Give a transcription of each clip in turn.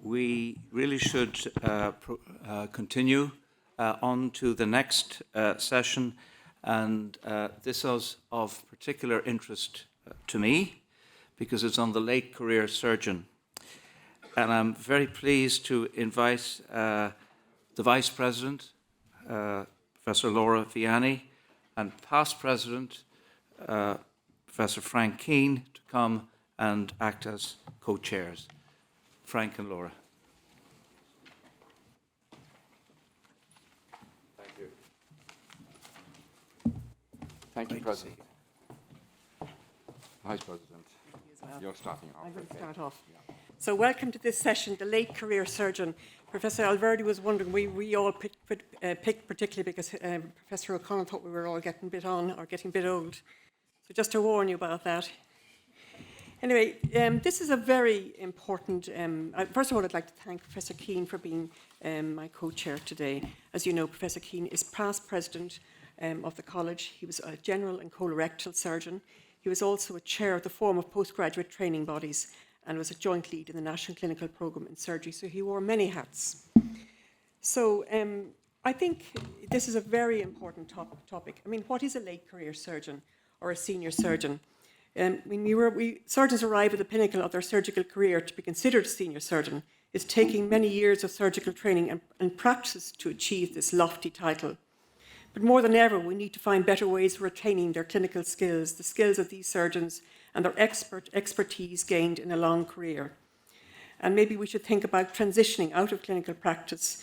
we really should continue on to the next session, and this is of particular interest to me because it's on the late career surgeon. And I'm very pleased to invite the Vice President, Professor Laura Viani, and past President, Professor Frank Keane, to come and act as co-chairs. Frank and Laura. Thank you. Thank you, President. Vice President, you're starting off. I'm going to start off. Yeah. So welcome to this session, the late career surgeon. Professor Alverdy was wondering, we all picked particularly because Professor O'Connell thought we were all getting a bit on or getting a bit old. So just to warn you about that. Anyway, this is a very important, first of all, I'd like to thank Professor Keane for being my co-chair today. As you know, Professor Keane is past president of the college. He was a general and colorectal surgeon. He was also a chair of the Forum of Postgraduate Training Bodies and was a joint lead in the National Clinical Programme in Surgery. So he wore many hats. So I think this is a very important topic. I mean, what is a late career surgeon or a senior surgeon? When surgeons arrive at the pinnacle of their surgical career to be considered a senior surgeon, it's taking many years of surgical training and practice to achieve this lofty title. But more than ever, we need to find better ways of retaining their clinical skills, the skills of these surgeons and their expertise gained in a long career. And maybe we should think about transitioning out of clinical practice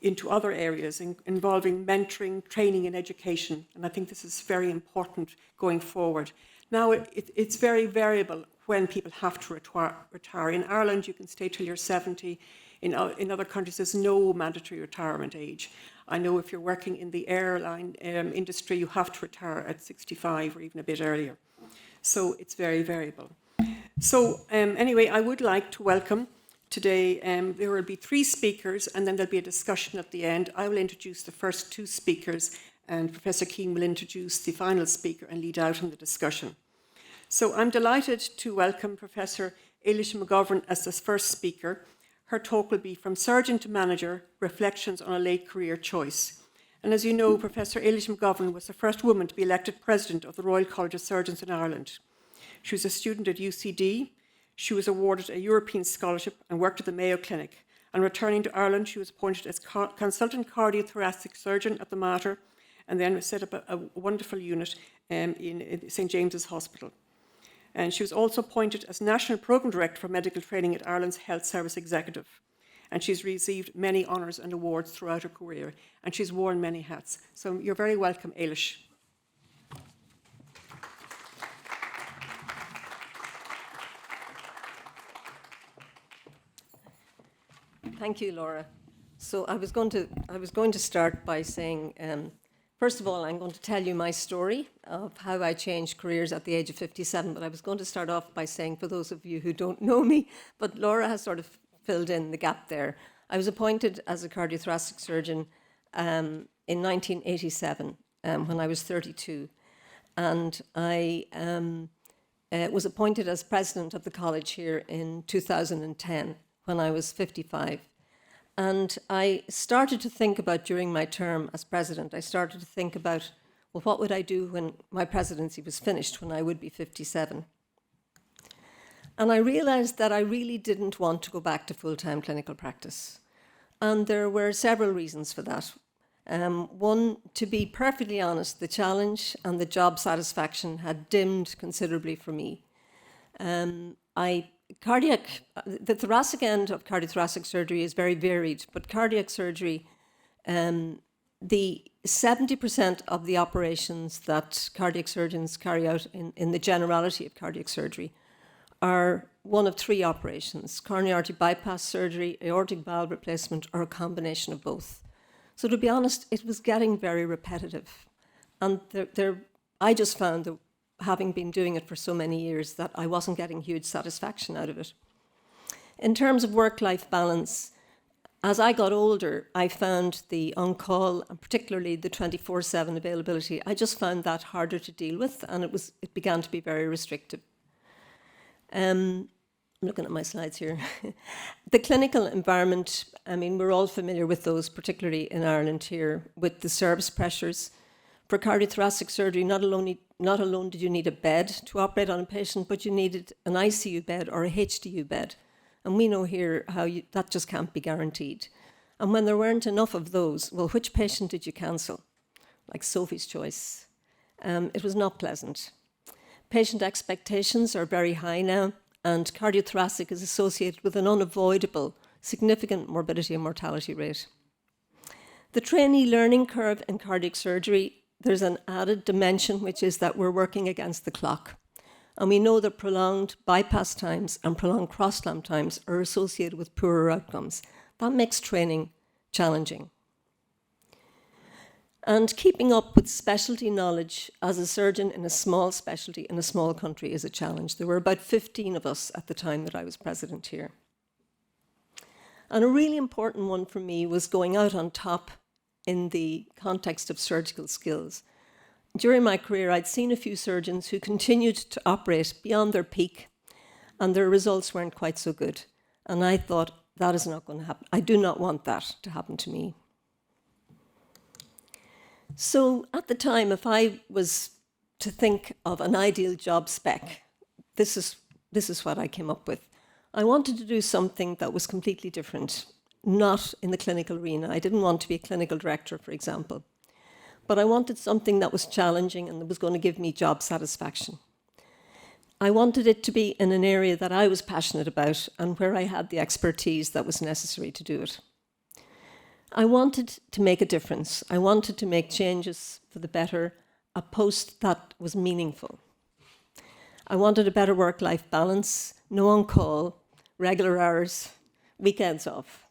into other areas involving mentoring, training and education. And I think this is very important going forward. Now, it's very variable when people have to retire. In Ireland, you can stay till you're 70. In other countries, there's no mandatory retirement age. I know if you're working in the airline industry, you have to retire at 65 or even a bit earlier. So it's very variable. So anyway, I would like to welcome today, there will be 3 speakers and then there'll be a discussion at the end. I will introduce the first 2 speakers and Professor Keane will introduce the final speaker and lead out in the discussion. So I'm delighted to welcome Professor Eilis McGovern as the first speaker. Her talk will be From Surgeon to Manager, Reflections on a Late Career Choice. And as you know, Professor Eilis McGovern was the first woman to be elected President of the Royal College of Surgeons in Ireland. She was a student at UCD. She was awarded a European scholarship and worked at the Mayo Clinic. And returning to Ireland, she was appointed as consultant cardiothoracic surgeon at the Mater and then set up a wonderful unit in St. James's Hospital. And she was also appointed as National Programme Director for Medical Training at Ireland's Health Service Executive. And she's received many honours and awards throughout her career. And she's worn many hats. So you're very welcome, Eilis. Thank you, Laura. So I was going to start by saying, first of all, I'm going to tell you my story of how I changed careers at the age of 57, but I was going to start off by saying, for those of you who don't know me, but Laura has sort of filled in the gap there. I was appointed as a cardiothoracic surgeon in 1987 when I was 32, and I was appointed as president of the college here in 2010 when I was 55. And I started to think about, during my term as president, I started to think about, well, what would I do when my presidency was finished, when I would be 57? And I realized that I really didn't want to go back to full-time clinical practice. And there were several reasons for that. One, to be perfectly honest, the challenge and the job satisfaction had dimmed considerably for me. The thoracic end of cardiothoracic surgery is very varied, but cardiac surgery, the 70% of the operations that cardiac surgeons carry out in the generality of cardiac surgery are one of 3 operations: coronary artery bypass surgery, aortic valve replacement, or a combination of both. So to be honest, it was getting very repetitive. And I just found that, having been doing it for so many years, that I wasn't getting huge satisfaction out of it. In terms of work-life balance, as I got older, I found the on-call, and particularly the 24/7 availability, I just found that harder to deal with, and it began to be very restrictive. looking at my slides here. The clinical environment, I mean, we're all familiar with those, particularly in Ireland here, with the service pressures. For cardiothoracic surgery, not alone did you need a bed to operate on a patient, but you needed an ICU bed or a HDU bed. And we know here how that just can't be guaranteed. And when there weren't enough of those, well, which patient did you cancel? Like Sophie's choice. It was not pleasant. Patient expectations are very high now, and cardiothoracic is associated with an unavoidable, significant morbidity and mortality rate. The trainee learning curve in cardiac surgery, there's an added dimension, which is that we're working against the clock. And we know that prolonged bypass times and prolonged cross-clamp times are associated with poorer outcomes. That makes training challenging. And keeping up with specialty knowledge as a surgeon in a small specialty in a small country is a challenge. There were about 15 of us at the time that I was president here. And a really important one for me was going out on top in the context of surgical skills. During my career, I'd seen a few surgeons who continued to operate beyond their peak, and their results weren't quite so good. And I thought, that is not going to happen. I do not want that to happen to me. So at the time, if I was to think of an ideal job spec, this is what I came up with. I wanted to do something that was completely different, not in the clinical arena. I didn't want to be a clinical director, for example. But I wanted something that was challenging and that was going to give me job satisfaction. I wanted it to be in an area that I was passionate about and where I had the expertise that was necessary to do it. I wanted to make a difference. I wanted to make changes for the better, a post that was meaningful. I wanted a better work-life balance, no on-call, regular hours, weekends off.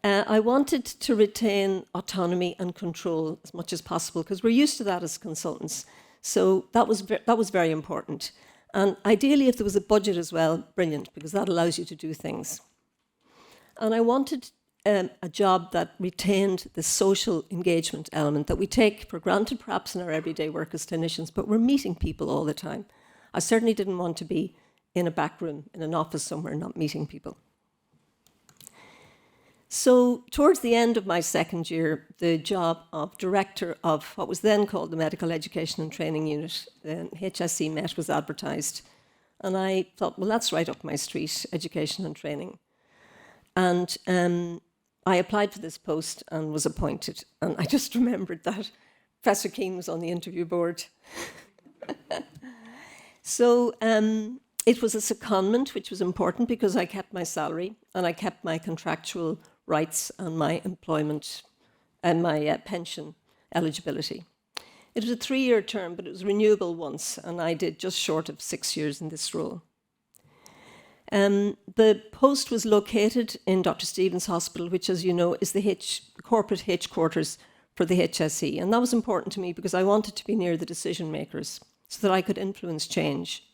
I wanted to retain autonomy and control as much as possible because we're used to that as consultants. So that was very important. And ideally, if there was a budget as well, brilliant, because that allows you to do things. And I wanted a job that retained the social engagement element that we take for granted perhaps in our everyday work as clinicians, but we're meeting people all the time. I certainly didn't want to be in a back room, in an office somewhere, not meeting people. So towards the end of my second year, the job of director of what was then called the Medical Education and Training Unit, the HSC Met, was advertised. And I thought, well, that's right up my street, education and training. And I applied for this post and was appointed. And I just remembered that Professor Keane was on the interview board. So it was a secondment, which was important because I kept my salary and I kept my contractual rights and my employment and my pension eligibility. It was a 3-year term, but it was renewable once, and I did just short of 6 years in this role. The post was located in Dr. Stephen's Hospital, which, as you know, is the corporate headquarters for the HSE. And that was important to me because I wanted to be near the decision makers so that I could influence change.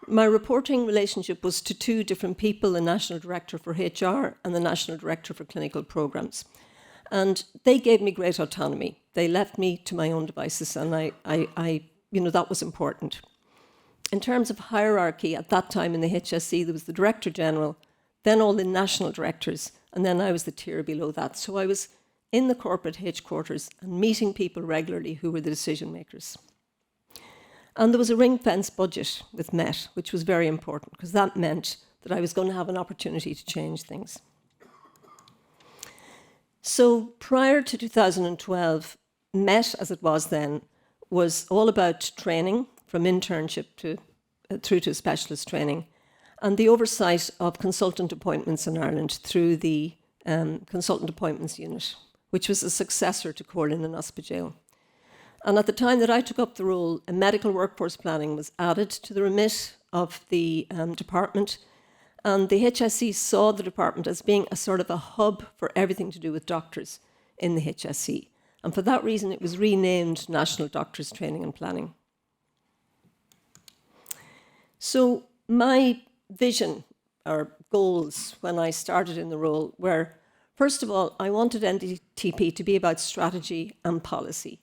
My reporting relationship was to 2 different people, the National Director for HR and the National Director for Clinical Programs. And they gave me great autonomy. They left me to my own devices, and that was important. In terms of hierarchy, at that time in the HSC, there was the Director General, then all the national directors, and then I was the tier below that. So I was in the corporate headquarters and meeting people regularly who were the decision makers. And there was a ring-fence budget with Met, which was very important because that meant that I was going to have an opportunity to change things. So prior to 2012, Met, as it was then, was all about training from internship through to specialist training and the oversight of consultant appointments in Ireland through the Consultant Appointments Unit, which was a successor to Corlin and Ospedale. And at the time that I took up the role, a medical workforce planning was added to the remit of the department. And the HSE saw the department as being a sort of a hub for everything to do with doctors in the HSE. And for that reason, it was renamed National Doctors Training and Planning. So my vision or goals when I started in the role were, first of all, I wanted NDTP to be about strategy and policy,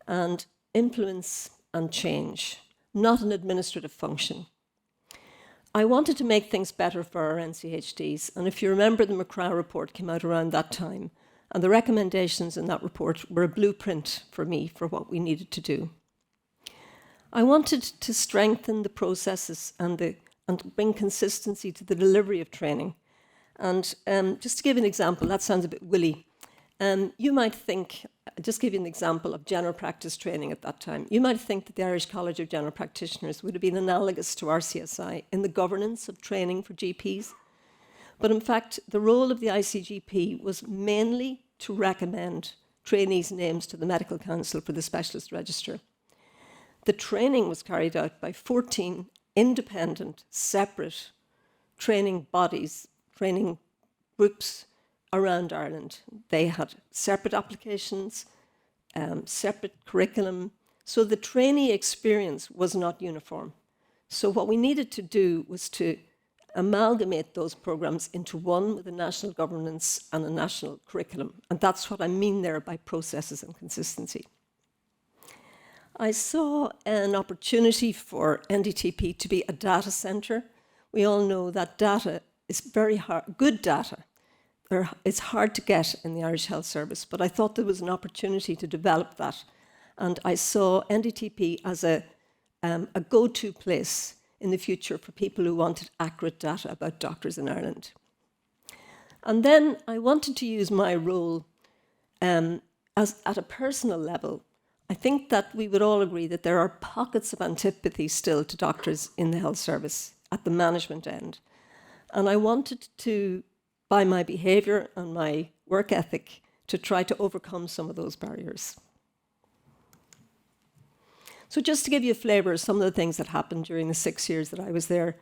and influence and change, not an administrative function. I wanted to make things better for our NCHDs, and if you remember, the McCraw report came out around that time, and the recommendations in that report were a blueprint for me for what we needed to do. I wanted to strengthen the processes and bring consistency to the delivery of training. And just to give you an example, that sounds a bit willy. You might think, just give you an example of general practice training at that time. You might think that the Irish College of General Practitioners would have been analogous to RCSI in the governance of training for GPs. But in fact, the role of the ICGP was mainly to recommend trainees' names to the Medical Council for the Specialist Register. The training was carried out by 14 independent, separate training bodies, training groups around Ireland. They had separate applications, separate curriculum, so the trainee experience was not uniform. So what we needed to do was to amalgamate those programs into one with a national governance and a national curriculum. And that's what I mean there by processes and consistency. I saw an opportunity for NDTP to be a data centre. We all know that data is very hard, good data. It's hard to get in the Irish Health Service, but I thought there was an opportunity to develop that. And I saw NDTP as a go-to place in the future for people who wanted accurate data about doctors in Ireland. And then I wanted to use my role at a personal level. I think that we would all agree that there are pockets of antipathy still to doctors in the health service at the management end. And I wanted to, by my behaviour and my work ethic, to try to overcome some of those barriers. So just to give you a flavour of some of the things that happened during the 6 years that I was there,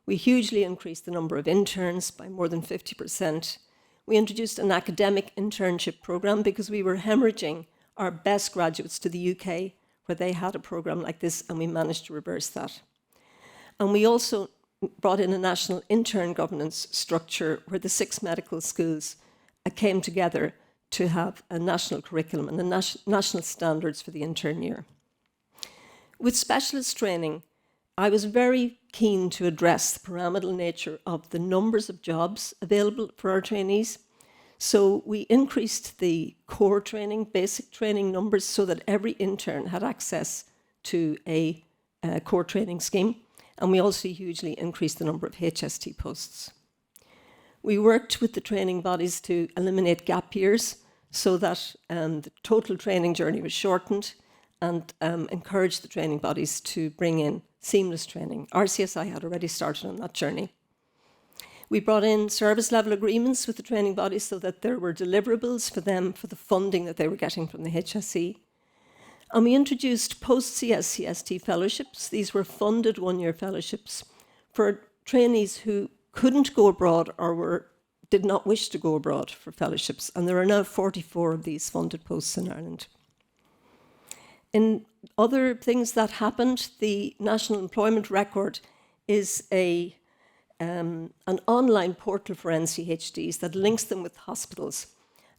we hugely increased the number of interns by more than 50%. We introduced an academic internship programme because we were hemorrhaging our best graduates to the UK, where they had a programme like this, and we managed to reverse that. And we also brought in a national intern governance structure where the 6 medical schools came together to have a national curriculum and the national standards for the intern year. With specialist training, I was very keen to address the pyramidal nature of the numbers of jobs available for our trainees. So we increased the core training, basic training numbers so that every intern had access to a core training scheme. And we also hugely increased the number of HST posts. We worked with the training bodies to eliminate gap years so that the total training journey was shortened, and encouraged the training bodies to bring in seamless training. RCSI had already started on that journey. We brought in service level agreements with the training bodies so that there were deliverables for them for the funding that they were getting from the HSE. And we introduced Post-Cscst Fellowships. These were funded one-year fellowships for trainees who couldn't go abroad or did not wish to go abroad for fellowships. And there are now 44 of these funded posts in Ireland. In other things that happened, the National Employment Record is an online portal for NCHDs that links them with hospitals.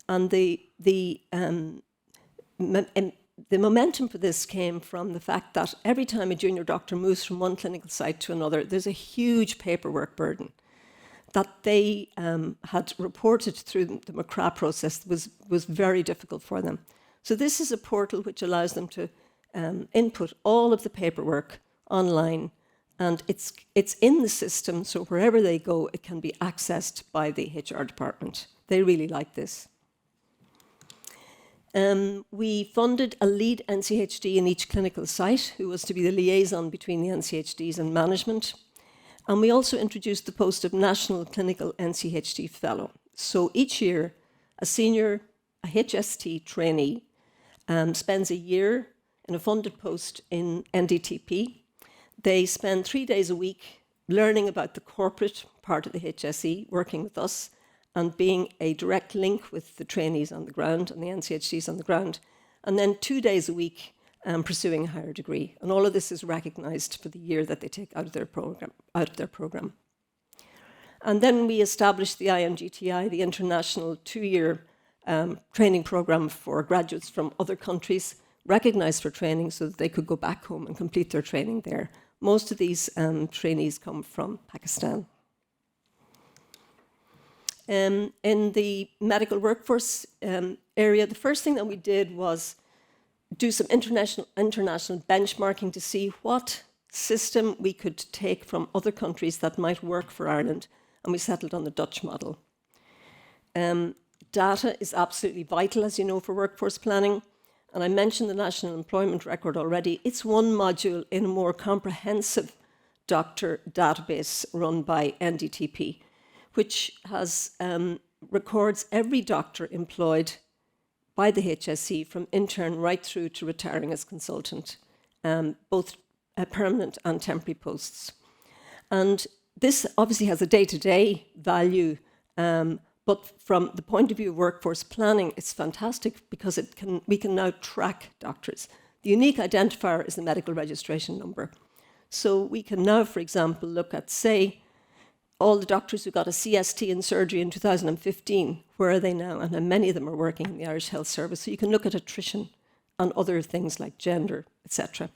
And the momentum for this came from the fact that every time a junior doctor moves from one clinical site to another, there's a huge paperwork burden that they had reported through the McCraw process was very difficult for them. So this is a portal which allows them to input all of the paperwork online, and it's in the system, so wherever they go, it can be accessed by the HR department. They really like this. We funded a lead NCHD in each clinical site, who was to be the liaison between the NCHDs and management. And we also introduced the post of National Clinical NCHD Fellow. So each year, a senior, a HST trainee spends a year in a funded post in NDTP. They spend 3 days a week learning about the corporate part of the HSE, working with us, and being a direct link with the trainees on the ground and the NCHDs on the ground. And then 2 days a week pursuing a higher degree. And all of this is recognised for the year that they take out of their programme. And then we established the IMGTI, the International 2-year training programme for graduates from other countries, recognised for training so that they could go back home and complete their training there. Most of these trainees come from Pakistan. In the medical workforce area, the first thing that we did was do some international benchmarking to see what system we could take from other countries that might work for Ireland, and we settled on the Dutch model. Data is absolutely vital, as you know, for workforce planning, and I mentioned the National Employment Record already. It's one module in a more comprehensive doctor database run by NDTP, which has records every doctor employed by the HSE from intern right through to retiring as consultant, both permanent and temporary posts. And this obviously has a day-to-day value, but from the point of view of workforce planning, it's fantastic because we can now track doctors. The unique identifier is the medical registration number. So we can now, for example, look at, say, all the doctors who got a CST in surgery in 2015, where are they now? And many of them are working in the Irish Health Service. So you can look at attrition and other things like gender, etc.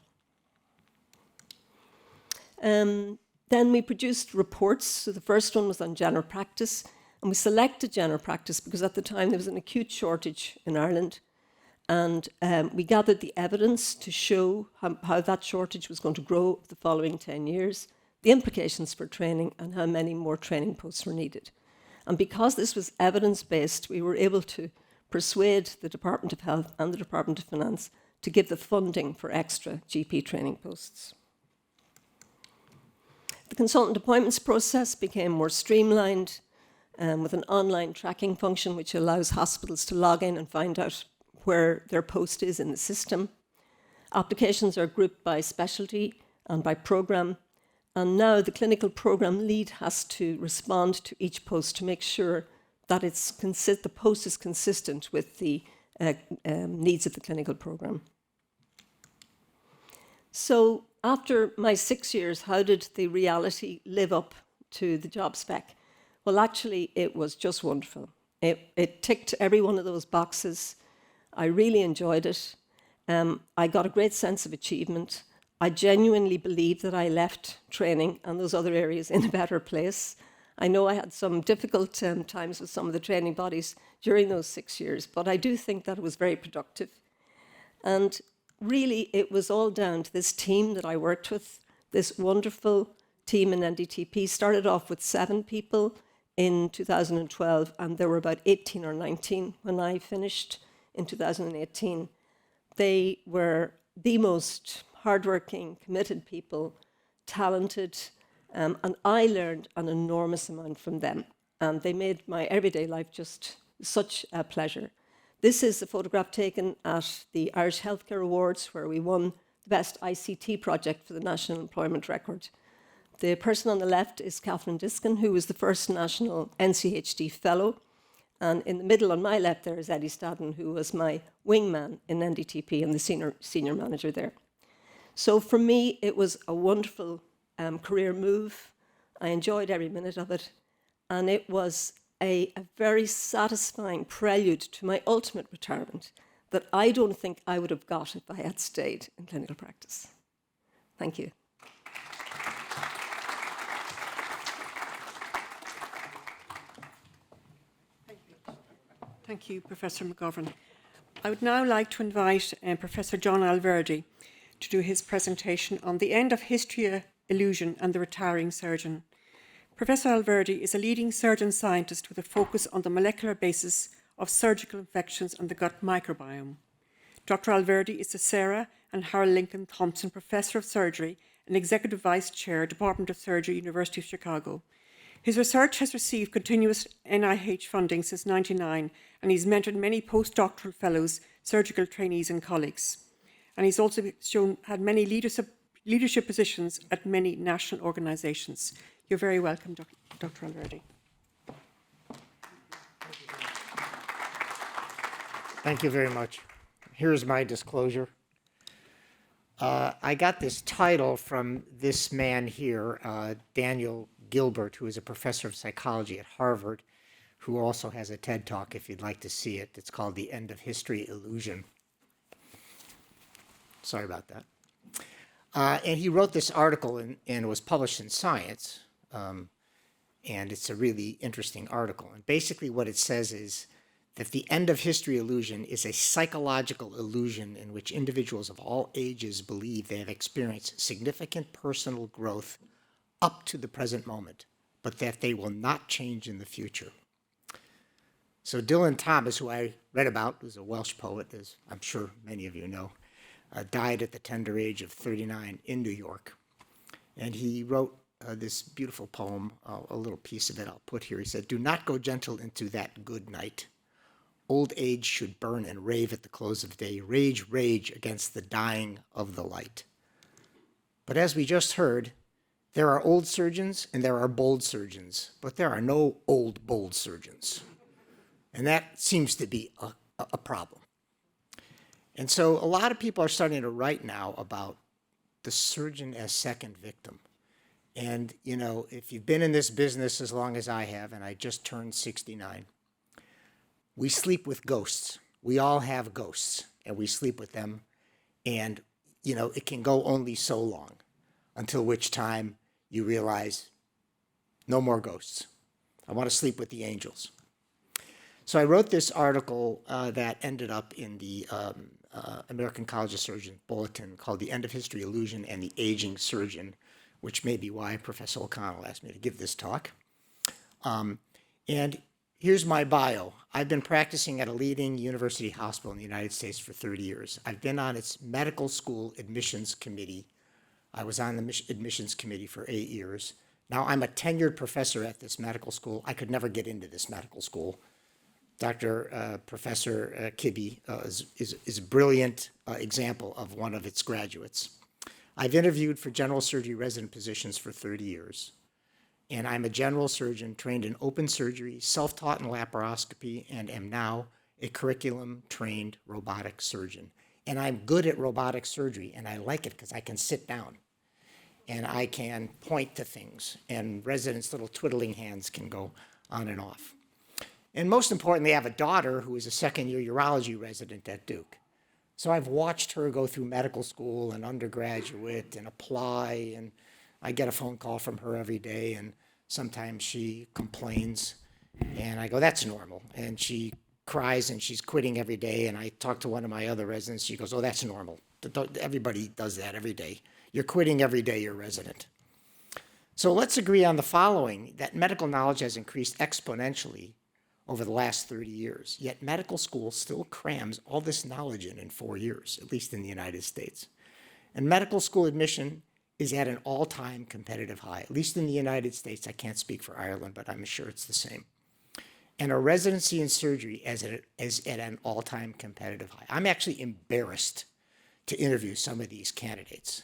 Then we produced reports. So the first one was on general practice. And we selected general practice because at the time there was an acute shortage in Ireland. And we gathered the evidence to show how that shortage was going to grow the following 10 years, the implications for training, and how many more training posts were needed. And because this was evidence-based, we were able to persuade the Department of Health and the Department of Finance to give the funding for extra GP training posts. The consultant appointments process became more streamlined with an online tracking function which allows hospitals to log in and find out where their post is in the system. Applications are grouped by specialty and by programme, and now the clinical programme lead has to respond to each post to make sure that the post is consistent with the needs of the clinical programme. So after my 6 years, how did the reality live up to the job spec? Well, actually, it was just wonderful. It ticked every one of those boxes. I really enjoyed it. I got a great sense of achievement. I genuinely believe that I left training and those other areas in a better place. I know I had some difficult times with some of the training bodies during those 6 years, but I do think that it was very productive. And really, it was all down to this team that I worked with, this wonderful team in NDTP. Started off with 7 people in 2012, and there were about 18 or 19 when I finished in 2018. They were the most hardworking, committed people, talented, and I learned an enormous amount from them. And they made my everyday life just such a pleasure. This is a photograph taken at the Irish Healthcare Awards, where we won the best ICT project for the National Employment Record. The person on the left is Catherine Diskin, who was the first national NCHD fellow. And in the middle on my left there is Eddie Stadden, who was my wingman in NDTP and the senior manager there. So for me, it was a wonderful career move. I enjoyed every minute of it. And it was a very satisfying prelude to my ultimate retirement that I don't think I would have got if I had stayed in clinical practice. Thank you. Thank you, Professor McGovern. I would now like to invite Professor John Alverdy to do his presentation on the end of history illusion and the retiring surgeon. Professor Alverdy is a leading surgeon scientist with a focus on the molecular basis of surgical infections and the gut microbiome. Dr. Alverdy is the Sarah and Harold Lincoln Thompson Professor of Surgery and Executive Vice Chair, Department of Surgery, University of Chicago. His research has received continuous NIH funding since 1999, and he's mentored many postdoctoral fellows, surgical trainees and colleagues. And he's also had many leadership positions at many national organisations. You're very welcome, Dr. Alverdy. Thank you very much. Here's my disclosure. I got this title from this man here, Daniel Gilbert, who is a professor of psychology at Harvard, who also has a TED Talk if you'd like to see it. It's called The End of History Illusion. Sorry about that. And he wrote this article and it was published in Science. And it's a really interesting article. And basically what it says is that the end of history illusion is a psychological illusion in which individuals of all ages believe they have experienced significant personal growth up to the present moment, but that they will not change in the future. So Dylan Thomas, who I read about, who's a Welsh poet, as I'm sure many of you know, died at the tender age of 39 in New York. And he wrote this beautiful poem, a little piece of it I'll put here. He said, "Do not go gentle into that good night. Old age should burn and rave at the close of day. Rage, rage against the dying of the light." But as we just heard, there are old surgeons and there are bold surgeons, but there are no old, bold surgeons. And that seems to be a problem. And so a lot of people are starting to write now about the surgeon as second victim. And, you know, if you've been in this business as long as I have, and I just turned 69, we sleep with ghosts. We all have ghosts, and we sleep with them. And, you know, it can go only so long, until which time you realize, no more ghosts. I want to sleep with the angels. So I wrote this article that ended up in the American College of Surgeons bulletin called "The End of History Illusion and the Aging Surgeon," which may be why Professor O'Connell asked me to give this talk. And here's my bio. I've been practicing at a leading university hospital in the United States for 30 years. I've been on its medical school admissions committee. I was on the admissions committee for 8 years. Now I'm a tenured professor at this medical school. I could never get into this medical school. Professor Kibbe is a brilliant example of one of its graduates. I've interviewed for general surgery resident positions for 30 years. And I'm a general surgeon trained in open surgery, self-taught in laparoscopy, and am now a curriculum-trained robotic surgeon. And I'm good at robotic surgery, and I like it because I can sit down. And I can point to things, and residents' little twiddling hands can go on and off. And most importantly, I have a daughter who is a second-year urology resident at Duke. So I've watched her go through medical school and undergraduate and apply, and I get a phone call from her every day, and sometimes she complains, and I go, that's normal. And she cries, and she's quitting every day, and I talk to one of my other residents. She goes, oh, that's normal. Everybody does that every day. You're quitting every day you're a resident. So let's agree on the following, that medical knowledge has increased exponentially over the last 30 years, yet medical school still crams all this knowledge in 4 years, at least in the United States. And medical school admission is at an all-time competitive high, at least in the United States. I can't speak for Ireland, but I'm sure it's the same. And a residency in surgery is at an all-time competitive high. I'm actually embarrassed to interview some of these candidates.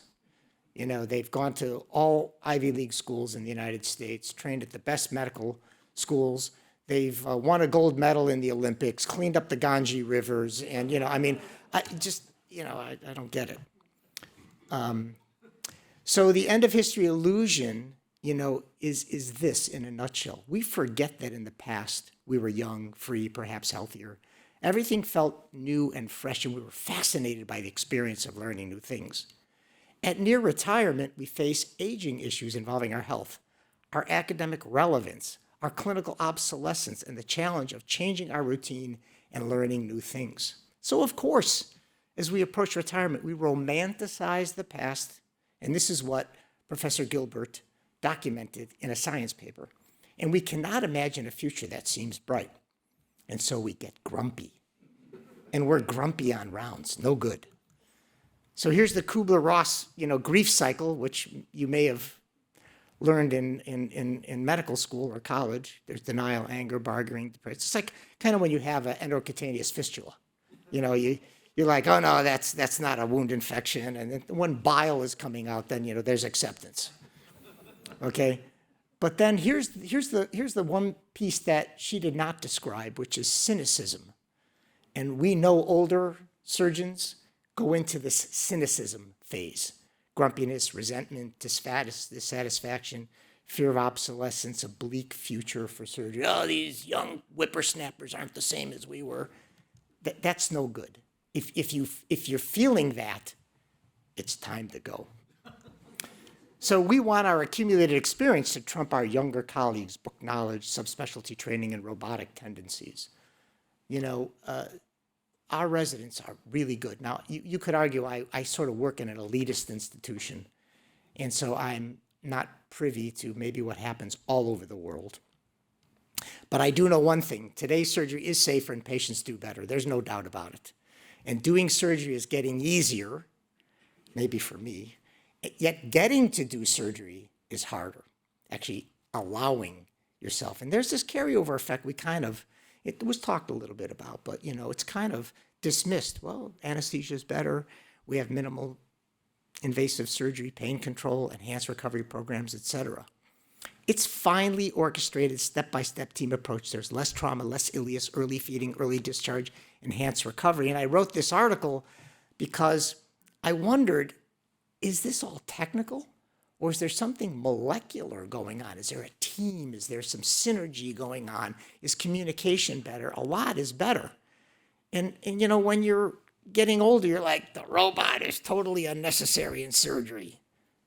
You know, they've gone to all Ivy League schools in the United States, trained at the best medical schools. They've won a gold medal in the Olympics, cleaned up the Ganges rivers, and, you know, I mean, I don't get it. So the end of history illusion, you know, is this in a nutshell. We forget that in the past we were young, free, perhaps healthier. Everything felt new and fresh, and we were fascinated by the experience of learning new things. At near retirement, we face aging issues involving our health, our academic relevance, our clinical obsolescence, and the challenge of changing our routine and learning new things. So of course, as we approach retirement, we romanticize the past, and this is what Professor Gilbert documented in a science paper. And we cannot imagine a future that seems bright. And so we get grumpy. And we're grumpy on rounds, no good. So here's the Kubler-Ross, you know, grief cycle, which you may have learned in medical school or college. There's denial, anger, bargaining, depression. It's like kind of when you have an endocutaneous fistula. You know, you're like, oh no, that's not a wound infection. And then when bile is coming out, then, you know, there's acceptance. Okay? But then here's the one piece that she did not describe, which is cynicism. And we know older surgeons go into this cynicism phase. Grumpiness, resentment, dissatisfaction, fear of obsolescence, a bleak future for surgery. Oh, these young whippersnappers aren't the same as we were. That's no good. If you're feeling that, it's time to go. So we want our accumulated experience to trump our younger colleagues' book knowledge, subspecialty training, and robotic tendencies. You know, our residents are really good. Now, you could argue I sort of work in an elitist institution, and so I'm not privy to maybe what happens all over the world. But I do know one thing. Today's surgery is safer and patients do better. There's no doubt about it. And doing surgery is getting easier, maybe for me, yet getting to do surgery is harder, actually allowing yourself. And there's this carryover effect it was talked a little bit about, but you know, it's kind of dismissed. Well, anesthesia is better. We have minimal invasive surgery, pain control, enhanced recovery programs, etc. It's finely orchestrated step-by-step team approach. There's less trauma, less ileus, early feeding, early discharge, enhanced recovery. And I wrote this article because I wondered, is this all technical? Or is there something molecular going on? Is there a team? Is there some synergy going on? Is communication better? A lot is better. And you know, when you're getting older, you're like, the robot is totally unnecessary in surgery,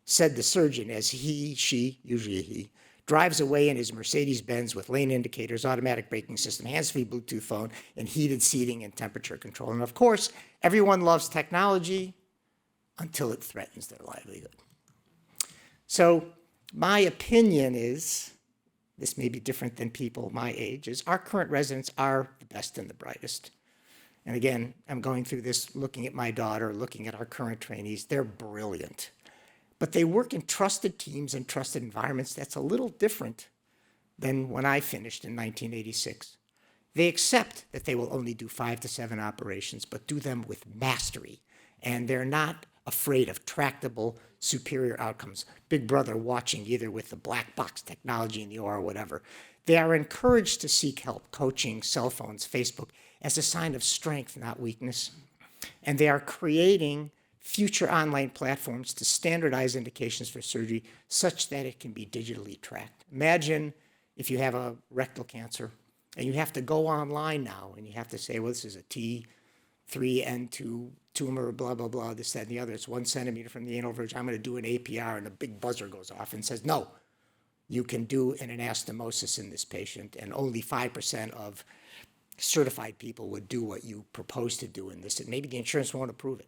said the surgeon as she, usually he, drives away in his Mercedes-Benz with lane indicators, automatic braking system, hands-free Bluetooth phone, and heated seating and temperature control. And of course, everyone loves technology until it threatens their livelihood. So my opinion is, this may be different than people my age, is our current residents are the best and the brightest. And again, I'm going through this, looking at my daughter, looking at our current trainees. They're brilliant. But they work in trusted teams and trusted environments. That's a little different than when I finished in 1986. They accept that they will only do 5 to 7 operations, but do them with mastery. And they're not afraid of tractable, superior outcomes. Big Brother watching, either with the black box technology in the OR or whatever. They are encouraged to seek help, coaching, cell phones, Facebook, as a sign of strength, not weakness. And they are creating future online platforms to standardize indications for surgery such that it can be digitally tracked. Imagine if you have a rectal cancer and you have to go online now and you have to say, well, this is a T3N2 tumor, blah, blah, blah, this, that, and the other. It's 1 centimeter from the anal verge. I'm going to do an APR, and a big buzzer goes off and says, no, you can do an anastomosis in this patient, and only 5% of certified people would do what you propose to do in this, and maybe the insurance won't approve it.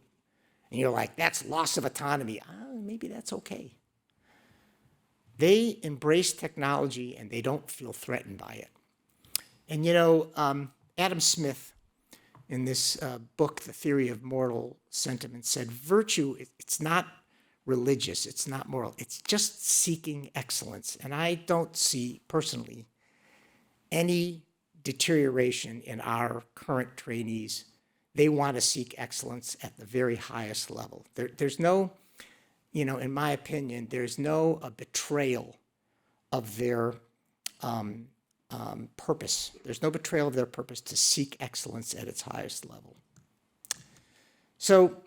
And you're like, that's loss of autonomy. Maybe that's okay. They embrace technology and they don't feel threatened by it. And you know, Adam Smith, in this book, The Theory of Moral Sentiment, said virtue, it's not religious, it's not moral, it's just seeking excellence. And I don't see, personally, any deterioration in our current trainees. They want to seek excellence at the very highest level. There's no, you know, in my opinion, there's no betrayal of their purpose. There's no betrayal of their purpose to seek excellence at its highest level. So,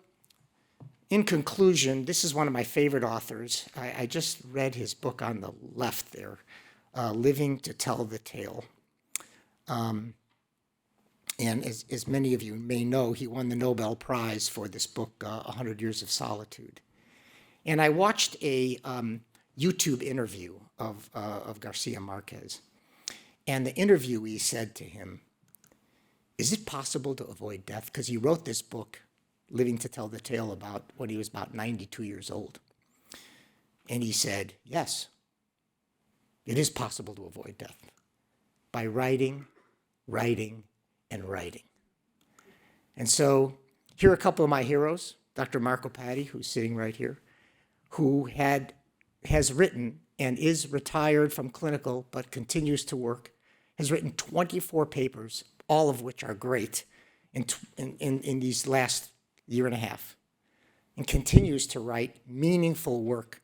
in conclusion, this is one of my favorite authors. I just read his book on the left there, Living to Tell the Tale. And as many of you may know, he won the Nobel Prize for this book, 100 Years of Solitude. And I watched a YouTube interview of Garcia Marquez. And the interviewee said to him, is it possible to avoid death? Because he wrote this book, Living to Tell the Tale, about when he was about 92 years old. And he said, yes, it is possible to avoid death by writing, and writing. And so here are a couple of my heroes, Dr. Marco Patti, who's sitting right here, who has written and is retired from clinical but continues to work, has written 24 papers, all of which are great in these last year and a half, and continues to write meaningful work.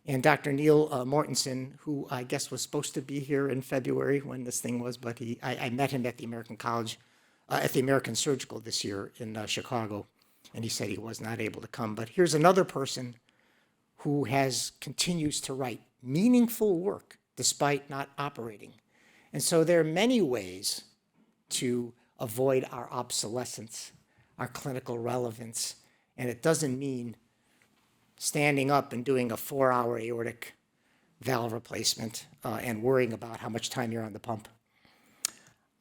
And Dr. Neil Mortensen, who I guess was supposed to be here in February when this thing was, but I met him at the American College, at the American Surgical this year in Chicago, and he said he was not able to come. But here's another person who continues to write meaningful work despite not operating. And so there are many ways to avoid our obsolescence, our clinical relevance, and it doesn't mean standing up and doing a 4-hour aortic valve replacement and worrying about how much time you're on the pump.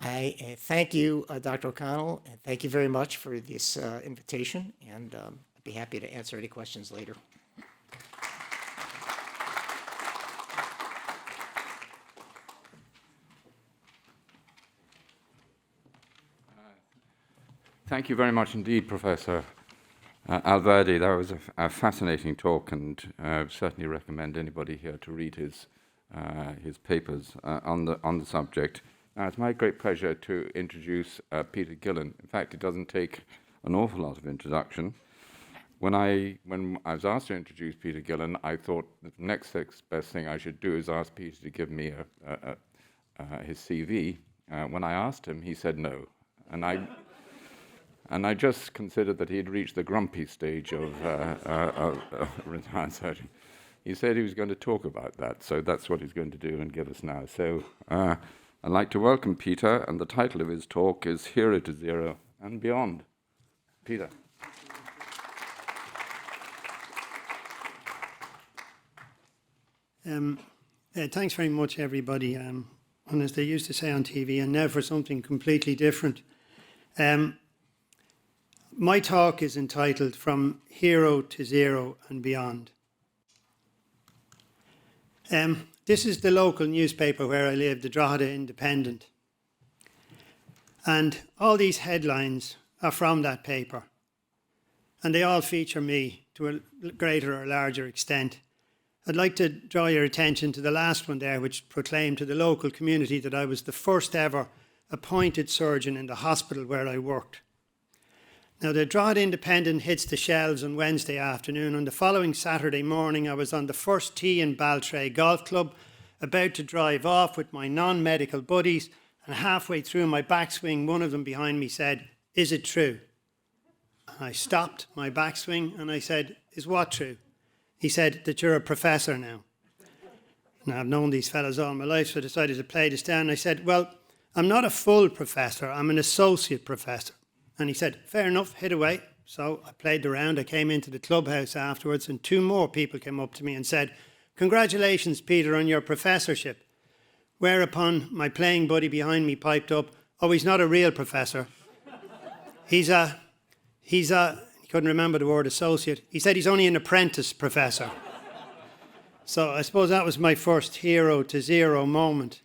I thank you, Dr. O'Connell, and thank you very much for this invitation, and I'd be happy to answer any questions later. Thank you very much indeed, Professor Alverdy. That was a fascinating talk, and I certainly recommend anybody here to read his papers on the subject. Now, it's my great pleasure to introduce Peter Gillen. In fact, it doesn't take an awful lot of introduction. When I was asked to introduce Peter Gillen, I thought the next best thing I should do is ask Peter to give me his CV. When I asked him, he said no, and I just considered that he had reached the grumpy stage of retired surgery. He said he was going to talk about that, so that's what he's going to do and give us now. So I'd like to welcome Peter, and the title of his talk is Hero to Zero and Beyond. Peter. Thanks very much, everybody. And as they used to say on TV, and now for something completely different. My talk is entitled From Hero to Zero and Beyond. This is the local newspaper where I live, the Drogheda Independent. And all these headlines are from that paper. And they all feature me to a greater or larger extent. I'd like to draw your attention to the last one there, which proclaimed to the local community that I was the first ever appointed surgeon in the hospital where I worked. Now, the Drogheda Independent hits the shelves on Wednesday afternoon. On the following Saturday morning, I was on the first tee in Baltray Golf Club, about to drive off with my non-medical buddies, and halfway through my backswing, one of them behind me said, "Is it true?" And I stopped my backswing and I said, "Is what true?" He said, "That you're a professor now." Now, I've known these fellows all my life, so I decided to play this down. I said, "Well, I'm not a full professor, I'm an associate professor." And he said, "Fair enough, hit away." So I played the round. I came into the clubhouse afterwards, and 2 more people came up to me and said, "Congratulations, Peter, on your professorship." Whereupon my playing buddy behind me piped up, "Oh, he's not a real professor. He couldn't remember the word associate. He said he's only an apprentice professor." So I suppose that was my first hero to zero moment.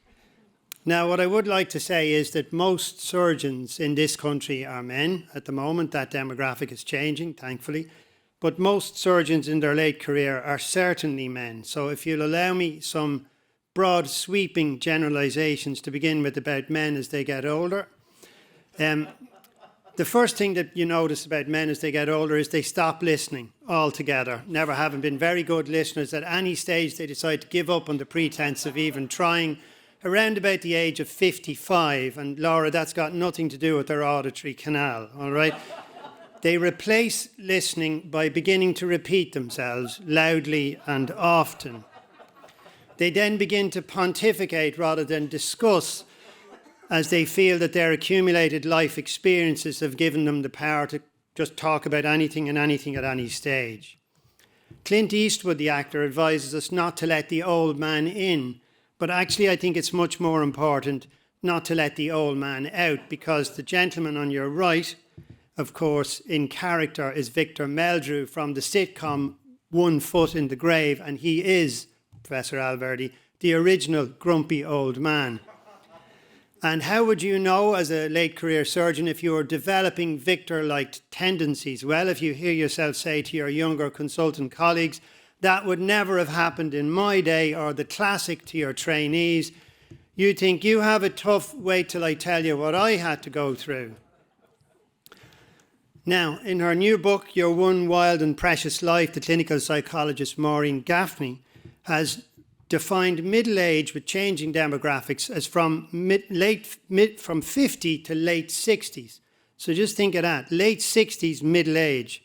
Now, what I would like to say is that most surgeons in this country are men at the moment. That demographic is changing, thankfully. But most surgeons in their late career are certainly men. So if you'll allow me some broad, sweeping generalizations to begin with about men as they get older. The first thing that you notice about men as they get older is they stop listening altogether. Never having been very good listeners at any stage, they decide to give up on the pretense of even trying. Around about the age of 55, and Laura, that's got nothing to do with their auditory canal, all right? They replace listening by beginning to repeat themselves loudly and often. They then begin to pontificate rather than discuss, as they feel that their accumulated life experiences have given them the power to just talk about anything and anything at any stage. Clint Eastwood, the actor, advises us not to let the old man in, but actually I think it's much more important not to let the old man out, because the gentleman on your right, of course, in character is Victor Meldrew from the sitcom 1 Foot in the Grave, and he is, Professor Alverdy, the original grumpy old man. And how would you know as a late career surgeon if you were developing Victor-like tendencies? Well, if you hear yourself say to your younger consultant colleagues, "That would never have happened in my day," or the classic to your trainees, you think, "You have it tough, wait till I tell you what I had to go through." Now, in her new book, Your One Wild and Precious Life, the clinical psychologist Maureen Gaffney has defined middle age with changing demographics as from 50 to late 60s. So just think of that, late 60s, middle age.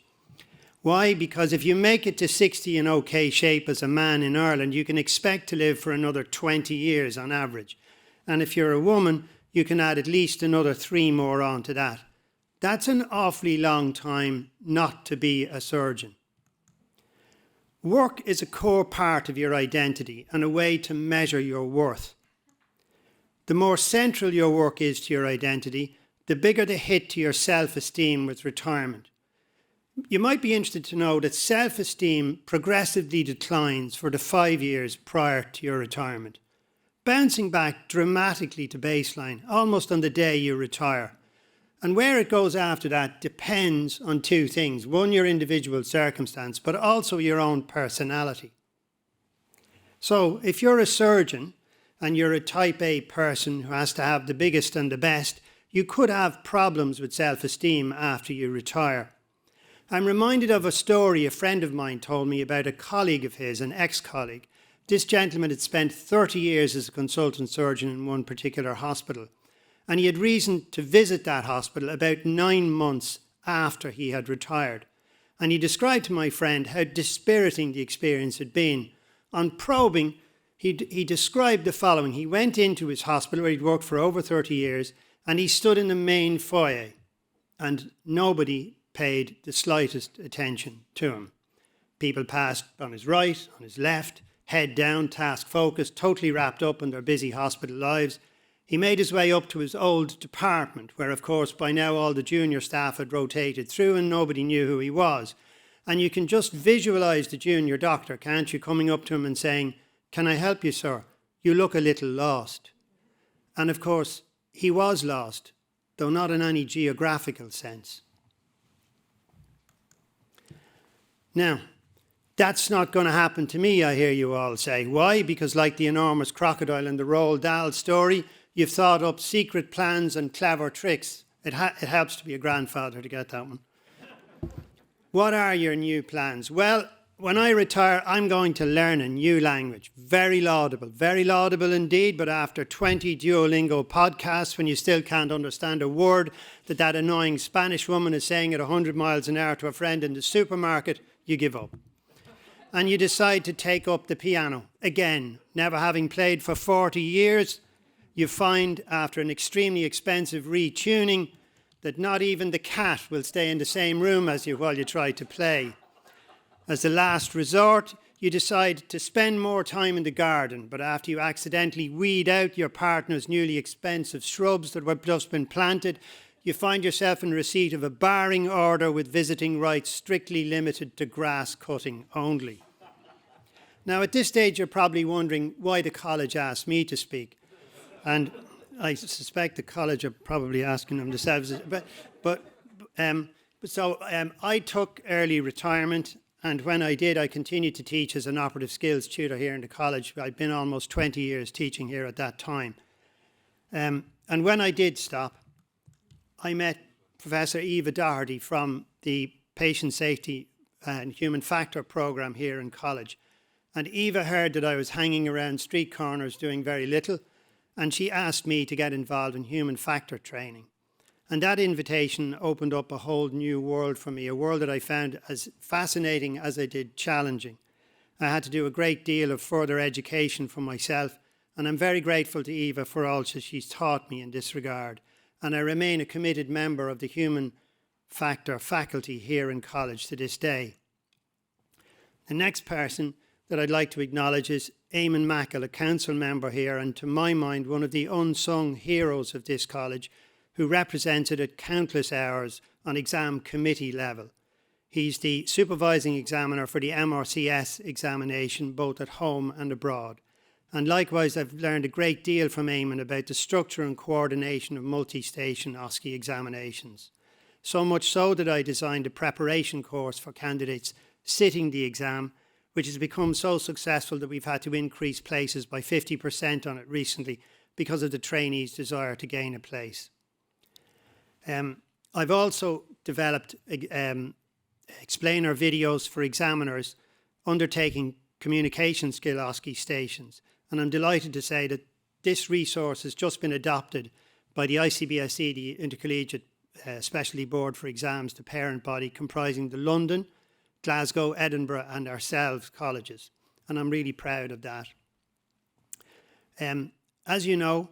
Why? Because if you make it to 60 in okay shape as a man in Ireland, you can expect to live for another 20 years on average. And if you're a woman, you can add at least another 3 more on to that. That's an awfully long time not to be a surgeon. Work is a core part of your identity and a way to measure your worth. The more central your work is to your identity, the bigger the hit to your self-esteem with retirement. You might be interested to know that self-esteem progressively declines for the 5 years prior to your retirement, bouncing back dramatically to baseline almost on the day you retire. And where it goes after that depends on two things. One, your individual circumstance, but also your own personality. So if you're a surgeon and you're a type A person who has to have the biggest and the best, you could have problems with self-esteem after you retire. I'm reminded of a story a friend of mine told me about a colleague of his, an ex-colleague. This gentleman had spent 30 years as a consultant surgeon in one particular hospital, and he had reason to visit that hospital about 9 months after he had retired. And he described to my friend how dispiriting the experience had been. On probing, he described the following. He went into his hospital where he'd worked for over 30 years, and he stood in the main foyer, and nobody paid the slightest attention to him. People passed on his right, on his left, head down, task focused, totally wrapped up in their busy hospital lives. He made his way up to his old department, where of course by now all the junior staff had rotated through and nobody knew who he was. And you can just visualise the junior doctor, can't you, coming up to him and saying, "Can I help you, sir? You look a little lost." And of course, he was lost, though not in any geographical sense. Now, that's not going to happen to me, I hear you all say. Why? Because like the enormous crocodile in the Roald Dahl story, you've thought up secret plans and clever tricks. It helps to be a grandfather to get that one. What are your new plans? Well, when I retire, I'm going to learn a new language. Very laudable indeed, but after 20 Duolingo podcasts, when you still can't understand a word that annoying Spanish woman is saying at 100 miles an hour to a friend in the supermarket, you give up. And you decide to take up the piano. Again, never having played for 40 years, you find after an extremely expensive retuning that not even the cat will stay in the same room as you while you try to play. As a last resort, you decide to spend more time in the garden, but after you accidentally weed out your partner's newly expensive shrubs that have just been planted, you find yourself in receipt of a barring order with visiting rights strictly limited to grass cutting only. Now, at this stage, you're probably wondering why the college asked me to speak. And I suspect the college are probably asking them themselves. I took early retirement, and when I did, I continued to teach as an operative skills tutor here in the college. I'd been almost 20 years teaching here at that time. And when I did stop, I met Professor Eva Doherty from the Patient Safety and Human Factor program here in college. And Eva heard that I was hanging around street corners doing very little, and she asked me to get involved in human factor training. And that invitation opened up a whole new world for me, a world that I found as fascinating as I did challenging. I had to do a great deal of further education for myself, and I'm very grateful to Eva for all that she's taught me in this regard. And I remain a committed member of the Human Factor faculty here in college to this day. The next person that I'd like to acknowledge is Eamon Mackle, a council member here, and to my mind, one of the unsung heroes of this college, who represented at countless hours on exam committee level. He's the supervising examiner for the RCSI examination, both at home and abroad. And likewise, I've learned a great deal from Eamon about the structure and coordination of multi-station OSCE examinations. So much so that I designed a preparation course for candidates sitting the exam, which has become so successful that we've had to increase places by 50% on it recently because of the trainees' desire to gain a place. I've also developed explainer videos for examiners undertaking communication skill OSCE stations. And I'm delighted to say that this resource has just been adopted by the ICBSE, the Intercollegiate Specialty Board for Exams, the parent body comprising the London, Glasgow, Edinburgh and ourselves colleges. And I'm really proud of that. As you know,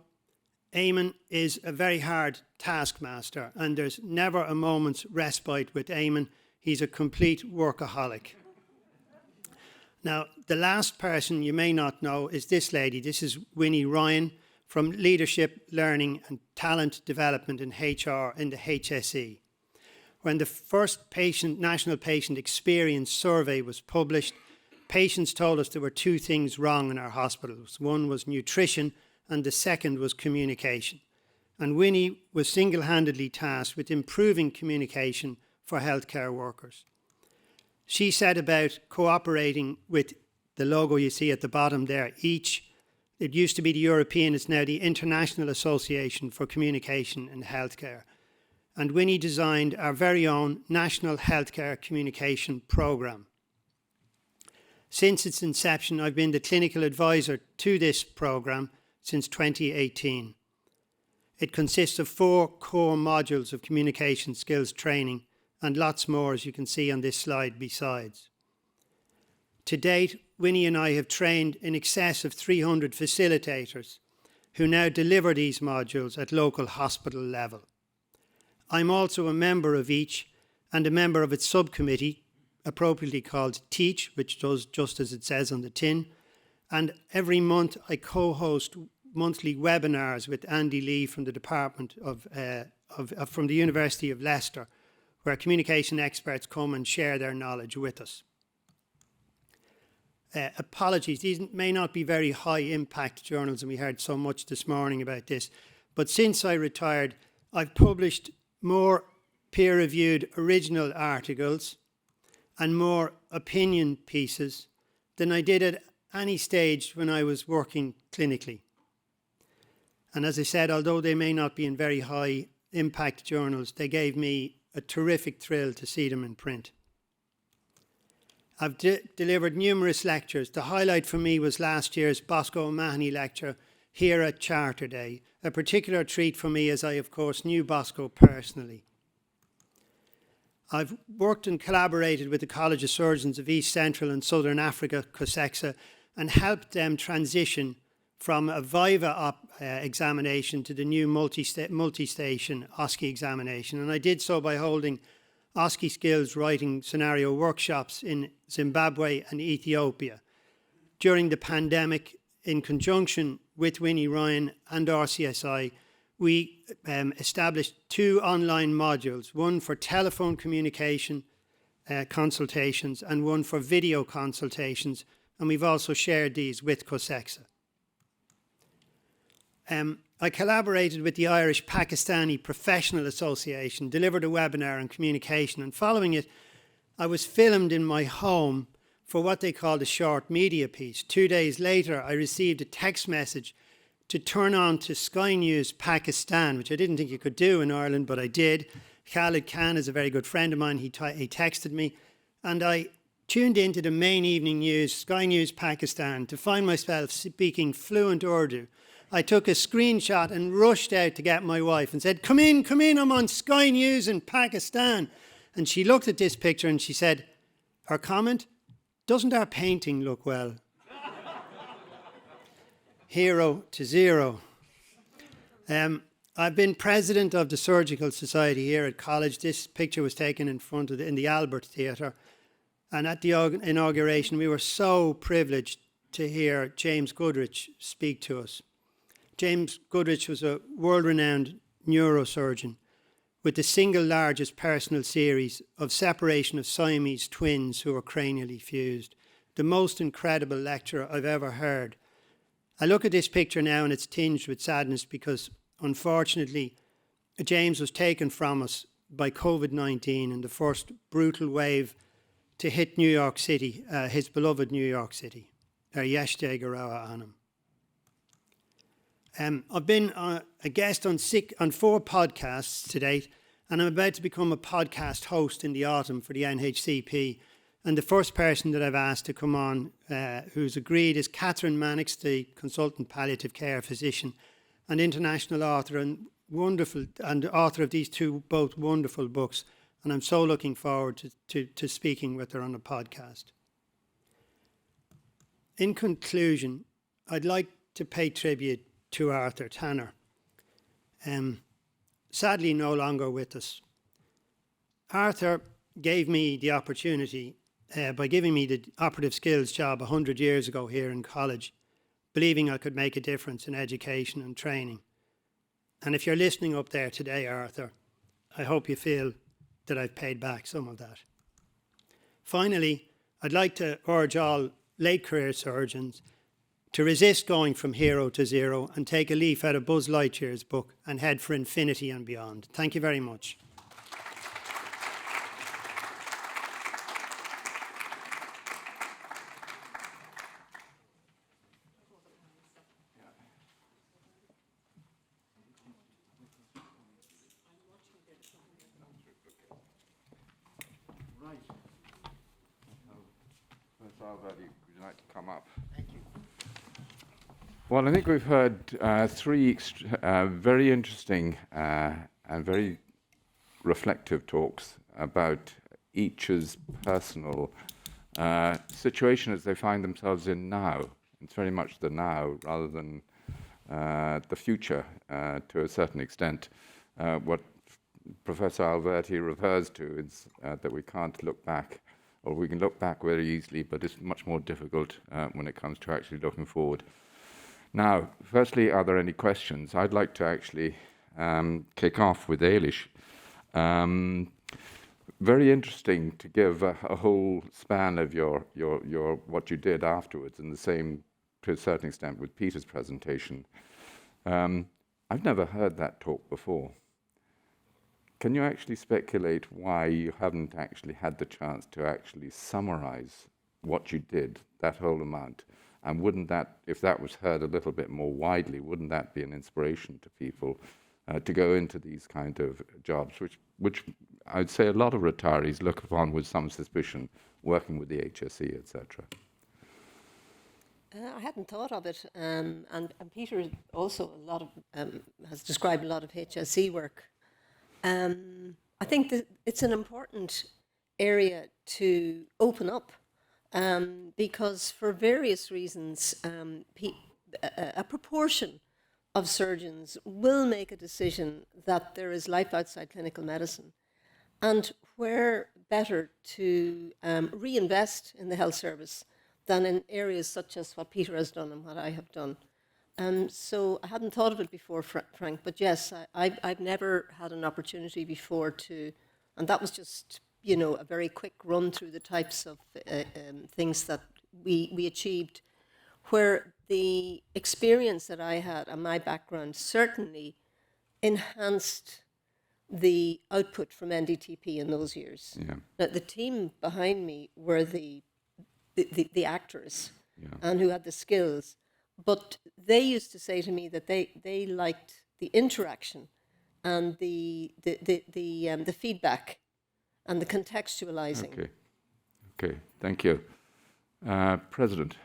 Eamon is a very hard taskmaster, and there's never a moment's respite with Eamon. He's a complete workaholic. Now, the last person you may not know is this lady. This is Winnie Ryan from Leadership, Learning and Talent Development in HR in the HSE. When the first National Patient Experience Survey was published, patients told us there were two things wrong in our hospitals. One was nutrition and the second was communication. And Winnie was single-handedly tasked with improving communication for healthcare workers. She set about cooperating with the logo you see at the bottom there, EACH. It used to be the European, it's now the International Association for Communication in Healthcare. And Winnie designed our very own National Healthcare Communication Programme. Since its inception, I've been the clinical advisor to this programme since 2018. It consists of 4 core modules of communication skills training and lots more, as you can see on this slide, besides. To date, Winnie and I have trained in excess of 300 facilitators who now deliver these modules at local hospital level. I'm also a member of EACH and a member of its subcommittee, appropriately called TEACH, which does just as it says on the tin. And every month I co-host monthly webinars with Andy Lee from the Department from the University of Leicester, where communication experts come and share their knowledge with us. Apologies, these may not be very high impact journals, and we heard so much this morning about this, but since I retired, I've published more peer-reviewed original articles and more opinion pieces than I did at any stage when I was working clinically. And as I said, although they may not be in very high impact journals, they gave me a terrific thrill to see them in print. I've delivered numerous lectures. The highlight for me was last year's Bosco O'Mahony lecture here at Charter Day, a particular treat for me as I, of course, knew Bosco personally. I've worked and collaborated with the College of Surgeons of East Central and Southern Africa, COSEXA, and helped them transition from a Viva examination to the new multi-station OSCE examination. And I did so by holding OSCE skills writing scenario workshops in Zimbabwe and Ethiopia. During the pandemic, in conjunction with Winnie Ryan and RCSI, we established 2 online modules, one for telephone communication consultations and one for video consultations, and we've also shared these with COSEXA. I collaborated with the Irish Pakistani Professional Association, delivered a webinar on communication, and following it, I was filmed in my home for what they called a short media piece. 2 days later, I received a text message to turn on to Sky News Pakistan, which I didn't think you could do in Ireland, but I did. Khalid Khan is a very good friend of mine. He texted me, and I tuned into the main evening news, Sky News Pakistan, to find myself speaking fluent Urdu. I took a screenshot and rushed out to get my wife and said, come in, I'm on Sky News in Pakistan. And she looked at this picture and she said, her comment, doesn't our painting look well? Hero to zero. I've been president of the Surgical Society here at college. This picture was taken in the Albert Theatre. And at the inauguration, we were so privileged to hear James Goodrich speak to us. James Goodrich was a world-renowned neurosurgeon with the single largest personal series of separation of Siamese twins who were cranially fused. The most incredible lecture I've ever heard. I look at this picture now and it's tinged with sadness because, unfortunately, James was taken from us by COVID-19 and the first brutal wave to hit New York City, his beloved New York City. Yeshte Garawa Anam. I've been a guest on 4 podcasts to date, and I'm about to become a podcast host in the autumn for the NHCP. And the first person that I've asked to come on who's agreed is Catherine Mannix, the consultant palliative care physician and international author and author of these 2 both wonderful books. And I'm so looking forward to speaking with her on a podcast. In conclusion, I'd like to pay tribute to Arthur Tanner. Sadly no longer with us. Arthur gave me the opportunity by giving me the operative skills job 100 years ago here in college, believing I could make a difference in education and training. And if you're listening up there today, Arthur, I hope you feel that I've paid back some of that. Finally, I'd like to urge all late career surgeons to resist going from hero to zero and take a leaf out of Buzz Lightyear's book and head for infinity and beyond. Thank you very much. Alverdy, would you like to come up? Thank you. Well, I think we've heard three very interesting and very reflective talks about each's personal situation as they find themselves in now. It's very much the now rather than the future to a certain extent. What Professor Alverdy refers to is that we can't look back, or we can look back very easily, but it's much more difficult when it comes to actually looking forward. Now, firstly, are there any questions? I'd like to actually kick off with Eilis. Very interesting to give a whole span of your what you did afterwards, and the same to a certain extent with Peter's presentation. I've never heard that talk before. Can you actually speculate why you haven't actually had the chance to actually summarize what you did, that whole amount? And wouldn't that, if that was heard a little bit more widely, wouldn't that be an inspiration to people to go into these kind of jobs, which I'd say a lot of retirees look upon with some suspicion, working with the HSE, etc.? I hadn't thought of it, and Peter also has described a lot of HSE work. I think that it's an important area to open up because for various reasons, a proportion of surgeons will make a decision that there is life outside clinical medicine, and where better to reinvest in the health service than in areas such as what Peter has done and what I have done. So I hadn't thought of it before, Frank, but yes, I've never had an opportunity before to, and that was just, a very quick run through the types of things that we achieved, where the experience that I had and my background certainly enhanced the output from NDTP in those years. Yeah. Now, the team behind me were the actors, yeah, and who had the skills. But they used to say to me that they liked the interaction and the feedback and the contextualizing. Okay, thank you. President.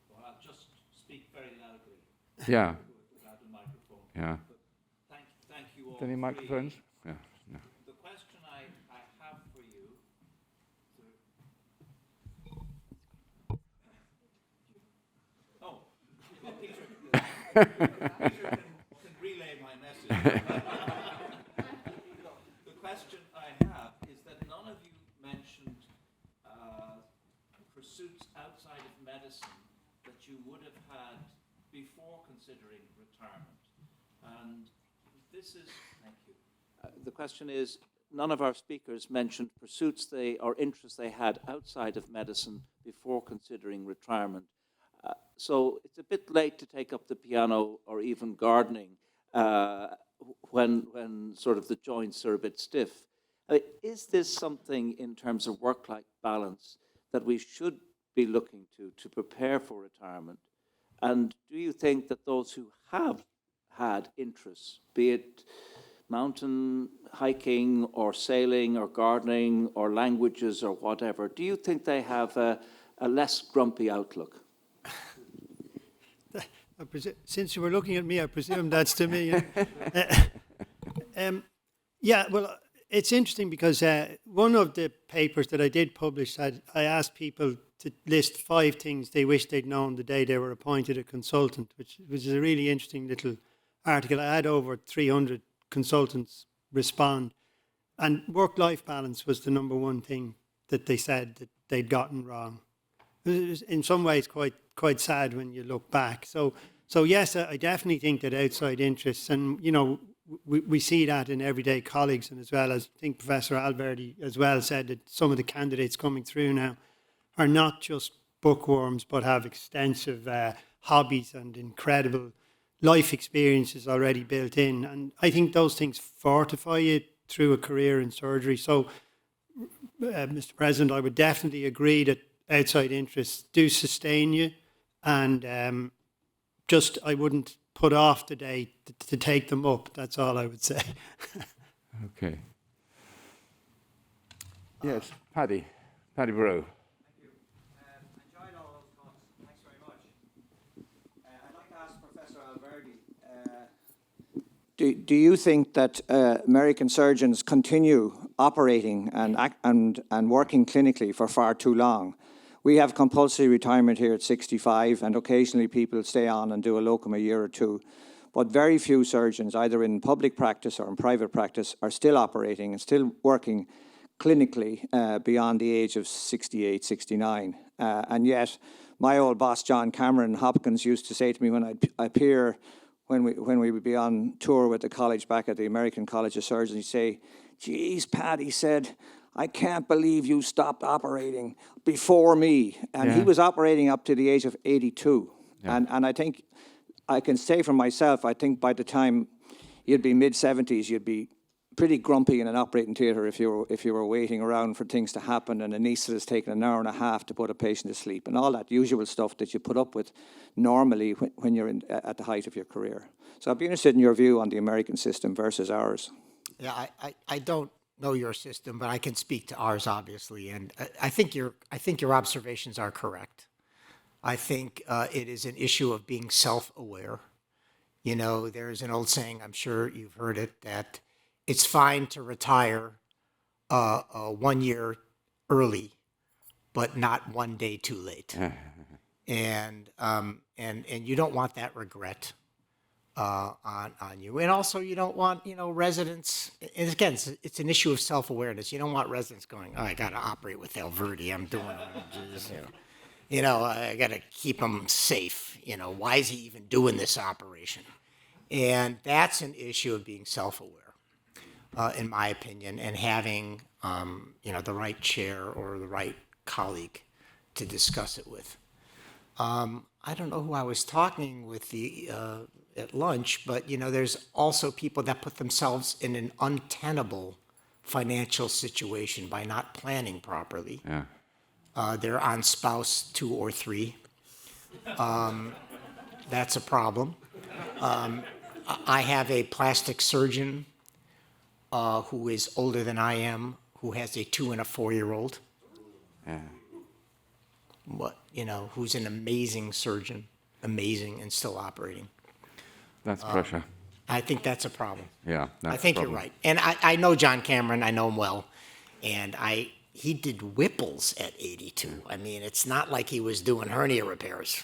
Well, I'll just speak very loudly. Yeah. Without a microphone. Yeah. But thank you all. Any microphones? Yeah. No. The question I have for you. Peter can relay my message. The question I have is that none of you mentioned pursuits outside of medicine that you would have had before considering retirement. And this is, thank you. The question is, none of our speakers mentioned pursuits or interests they had outside of medicine before considering retirement. So it's a bit late to take up the piano or even gardening when sort of the joints are a bit stiff. Is this something in terms of work-life balance that we should be looking to prepare for retirement? And do you think that those who have had interests, be it mountain hiking or sailing or gardening or languages or whatever, do you think they have a less grumpy outlook? Since you were looking at me, I presume that's to me. Yeah, well, it's interesting because one of the papers that I did publish, I asked people to list 5 things they wish they'd known the day they were appointed a consultant, which is a really interesting little article. I had over 300 consultants respond. And work-life balance was the number one thing that they said that they'd gotten wrong. It was in some ways quite sad when you look back. So yes, I definitely think that outside interests, and we see that in everyday colleagues, and as well as I think Professor Alverdy as well said that some of the candidates coming through now are not just bookworms but have extensive hobbies and incredible life experiences already built in. And I think those things fortify you through a career in surgery. So, Mr. President, I would definitely agree that outside interests do sustain you, and I wouldn't put off the day to take them up. That's all I would say. Okay. Yes, Paddy Brew. Enjoyed all those thoughts. Thanks very much. I'd like to ask Professor Alverdy, do you think that American surgeons continue operating and working clinically for far too long? We have compulsory retirement here at 65, and occasionally people stay on and do a locum a year or two. But very few surgeons, either in public practice or in private practice, are still operating and still working clinically beyond the age of 68, 69. And yet, my old boss, John Cameron Hopkins, used to say to me when I'd appear, when we would be on tour with the college back at the American College of Surgeons, he'd say, "Geez, Pat," he said, "I can't believe you stopped operating before me." And he was operating up to the age of 82. Yeah. And I think I can say for myself, I think by the time you'd be mid-70s, you'd be pretty grumpy in an operating theatre if you were waiting around for things to happen, and anaesthetist taking an hour and a half to put a patient to sleep, and all that usual stuff that you put up with normally when you're at the height of your career. So I'd be interested in your view on the American system versus ours. Yeah, I don't know your system, but I can speak to ours, obviously, and I think your observations are correct. I think it is an issue of being self-aware. There's an old saying, I'm sure you've heard it, that it's fine to retire 1 year early, but not 1 day too late. And you don't want that regret on you. And also you don't want, residents, and again, it's an issue of self-awareness. You don't want residents going, "Oh, I got to operate with Alverdy. I'm doing this, I got to keep him safe. Why is he even doing this operation?" And that's an issue of being self-aware. In my opinion, and having the right chair or the right colleague to discuss it with. I don't know who I was talking with at lunch, but there's also people that put themselves in an untenable financial situation by not planning properly. Yeah. They're on spouse 2 or 3. That's a problem. I have a plastic surgeon who is older than I am, who has a 2 and a 4-year-old. Yeah. Who's an amazing surgeon, amazing, and still operating. That's pressure. I think that's a problem. Yeah, I think you're right. And I know John Cameron, I know him well, and he did Whipples at 82. I mean, it's not like he was doing hernia repairs,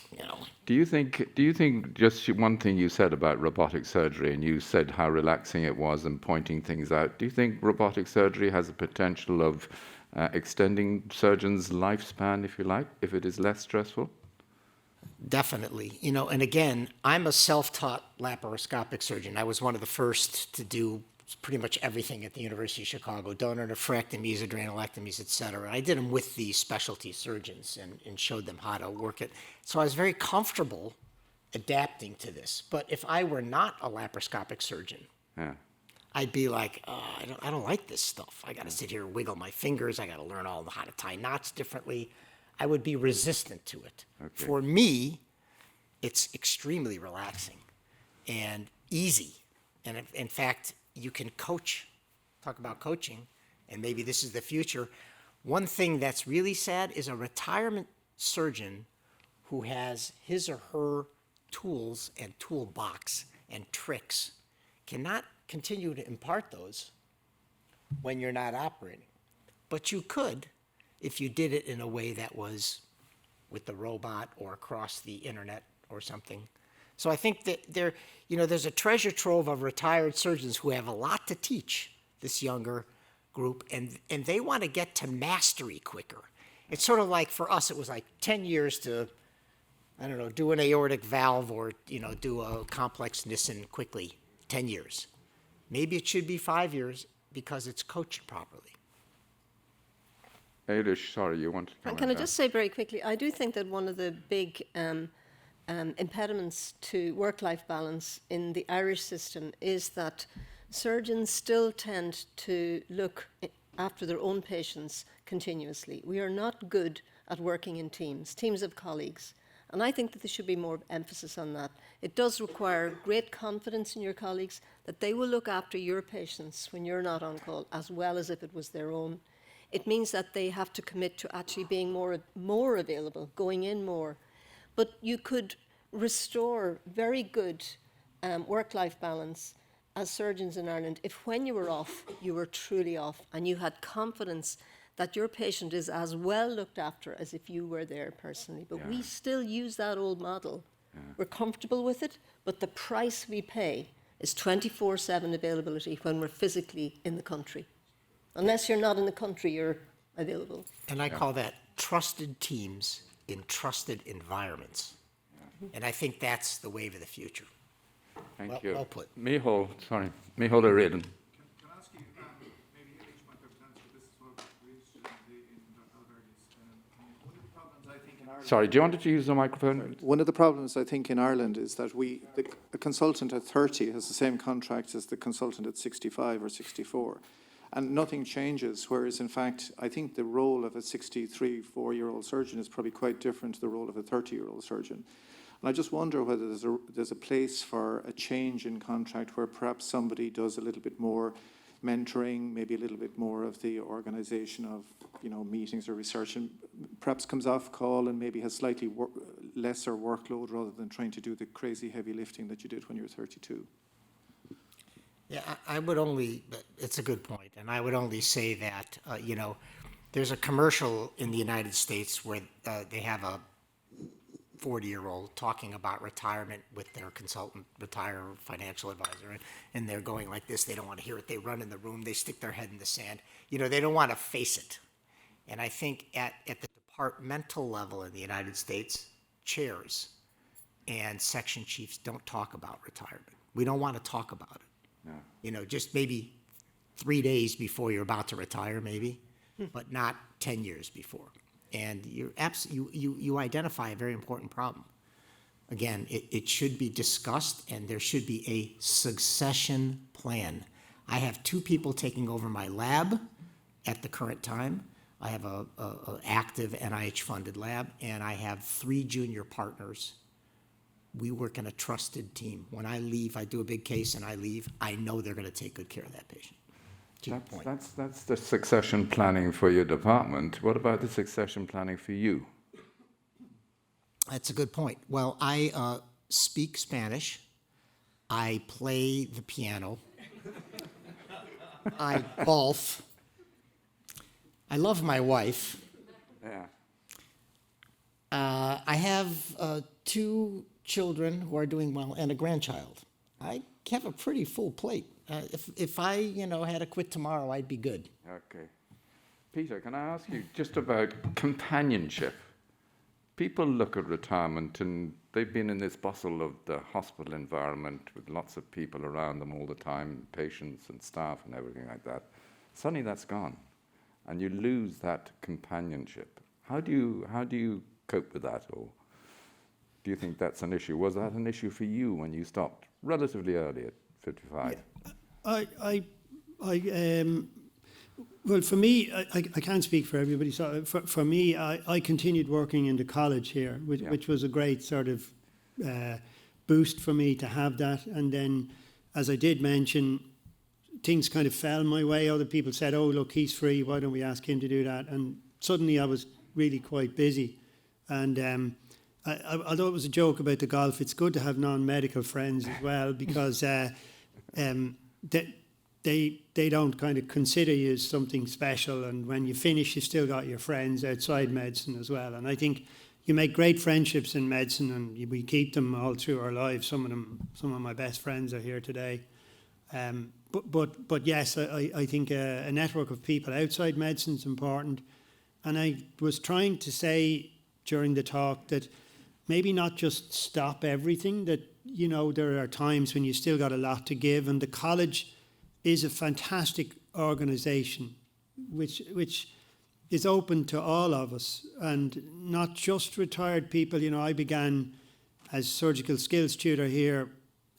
Do you think just one thing you said about robotic surgery, and you said how relaxing it was and pointing things out, do you think robotic surgery has a potential of extending surgeons' lifespan, if you like, if it is less stressful? Definitely. And again, I'm a self-taught laparoscopic surgeon. I was one of the first to do pretty much everything at the University of Chicago, donor nephrectomies, adrenalectomies, et cetera. I did them with the specialty surgeons and showed them how to work it. So I was very comfortable adapting to this. But if I were not a laparoscopic surgeon, I'd be like, I don't like this stuff. I got to sit here and wiggle my fingers. I got to learn how to tie knots differently. I would be resistant to it. Okay. For me, it's extremely relaxing and easy. And in fact, you can coach, talk about coaching, and maybe this is the future. One thing that's really sad is a retirement surgeon who has his or her tools and toolbox and tricks cannot continue to impart those when you're not operating. But you could if you did it in a way that was with the robot or across the internet or something. So I think that there's a treasure trove of retired surgeons who have a lot to teach this younger group, and they want to get to mastery quicker. It's sort of like, for us, it was like 10 years to, I don't know, do an aortic valve or, do a complex Nissen quickly, 10 years. Maybe it should be 5 years because it's coached properly. Eilis, sorry, you want to comment? Can I just say very quickly, I do think that one of the big impediments to work-life balance in the Irish system is that surgeons still tend to look after their own patients continuously. We are not good at working in teams of colleagues. And I think that there should be more emphasis on that. It does require great confidence in your colleagues that they will look after your patients when you're not on call as well as if it was their own. It means that they have to commit to actually being more available, going in more. But you could restore very good work-life balance as surgeons in Ireland if when you were off, you were truly off and you had confidence that your patient is as well looked after as if you were there personally. But we still use that old model. We're comfortable with it, but the price we pay is 24/7 availability when we're physically in the country. Unless you're not in the country, you're available. And I call that trusted teams in trusted environments. And I think that's the wave of the future. Thank you. Well put. Micheál O'Riordan. Can I ask you, maybe Eilis might be able to answer this as well, we're interested in the Alverdy's. One of the problems I think in Ireland... Sorry, do you want to use the microphone? One of the problems I think in Ireland is that a consultant at 30 has the same contract as the consultant at 65 or 64. And nothing changes, whereas in fact, I think the role of a 63, 4-year-old surgeon is probably quite different to the role of a 30-year-old surgeon. And I just wonder whether there's a place for a change in contract where perhaps somebody does a little bit more mentoring, maybe a little bit more of the organisation of meetings or research, and perhaps comes off call and maybe has slightly lesser workload rather than trying to do the crazy heavy lifting that you did when you were 32. Yeah, I would only, it's a good point, and I would only say that, there's a commercial in the United States where they have a 40-year-old talking about retirement with their consultant, financial advisor, and they're going like this. They don't want to hear it. They run in the room. They stick their head in the sand. They don't want to face it. And I think at the departmental level in the United States, chairs and section chiefs don't talk about retirement. We don't want to talk about it. No. Just maybe 3 days before you're about to retire, maybe, but not 10 years before. And you identify a very important problem. Again, it should be discussed, and there should be a succession plan. I have 2 people taking over my lab at the current time. I have a active NIH-funded lab, and I have 3 junior partners. We work in a trusted team. When I leave, I do a big case and I leave, I know they're going to take good care of that patient. That's the succession planning for your department. What about the succession planning for you? That's a good point. Well, I speak Spanish. I play the piano. I golf. I love my wife. Yeah. I have 2 children who are doing well and a grandchild. I have a pretty full plate. If I, had to quit tomorrow, I'd be good. Okay. Peter, can I ask you just about companionship? People look at retirement and they've been in this bustle of the hospital environment with lots of people around them all the time, patients and staff and everything like that. Suddenly that's gone and you lose that companionship. How do you cope with that, or do you think that's an issue? Was that an issue for you when you stopped relatively early at 55? Well, for me, I can't speak for everybody. So for me, I continued working in the college here, which was a great sort of boost for me to have that. And then, as I did mention, things kind of fell my way. Other people said, "Oh, look, he's free. Why don't we ask him to do that?" And suddenly, I was really quite busy. And although it was a joke about the golf, it's good to have non-medical friends as well, because they don't kind of consider you as something special, and when you finish, you've still got your friends outside medicine as well. And I think you make great friendships in medicine, and we keep them all through our lives. Some of my best friends are here today. But yes, I think a network of people outside medicine is important. And I was trying to say during the talk that maybe not just stop everything, that, you know, there are times when you still got a lot to give, and the college is a fantastic organisation which is open to all of us, and not just retired people. You know, I began as surgical skills tutor here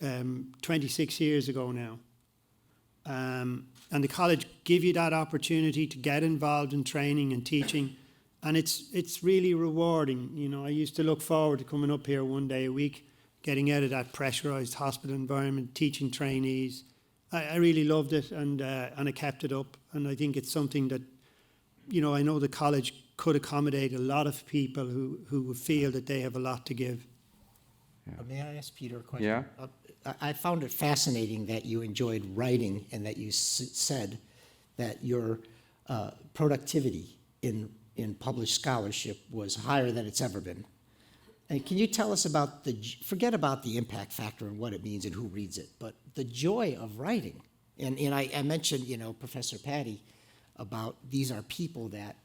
26 years ago now. And the college give you that opportunity to get involved in training and teaching, and it's really rewarding. You know, I used to look forward to coming up here one day a week, getting out of that pressurised hospital environment, teaching trainees. I really loved it, and I kept it up. And I think it's something that, you know, I know the college could accommodate a lot of people who feel that they have a lot to give. May I ask Peter a question? Yeah. I found it fascinating that you enjoyed writing, and that you said that your productivity in published scholarship was higher than it's ever been. And can you tell us about forget about the impact factor and what it means and who reads it, but the joy of writing? And I mentioned, you know, Professor Patty, about these are people that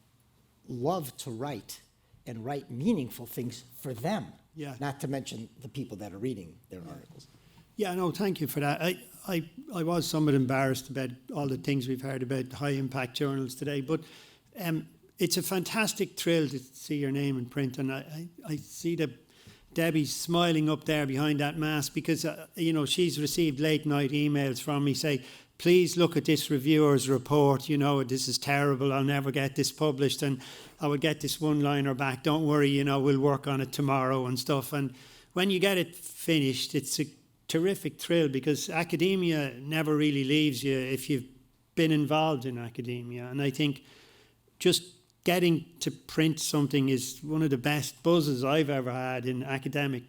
love to write and write meaningful things for them. Yeah. Not to mention the people that are reading their articles. Yeah, no, thank you for that. I was somewhat embarrassed about all the things we've heard about high impact journals today, but it's a fantastic thrill to see your name in print, and I see that Debbie's smiling up there behind that mask, because you know, she's received late night emails from me say, please look at this reviewer's report, you know, this is terrible, I'll never get this published, and I would get this one-liner back, don't worry, you know, we'll work on it tomorrow and stuff. And when you get it finished, it's a terrific thrill, because academia never really leaves you if you've been involved in academia. And I think just getting to print something is one of the best buzzes I've ever had in academic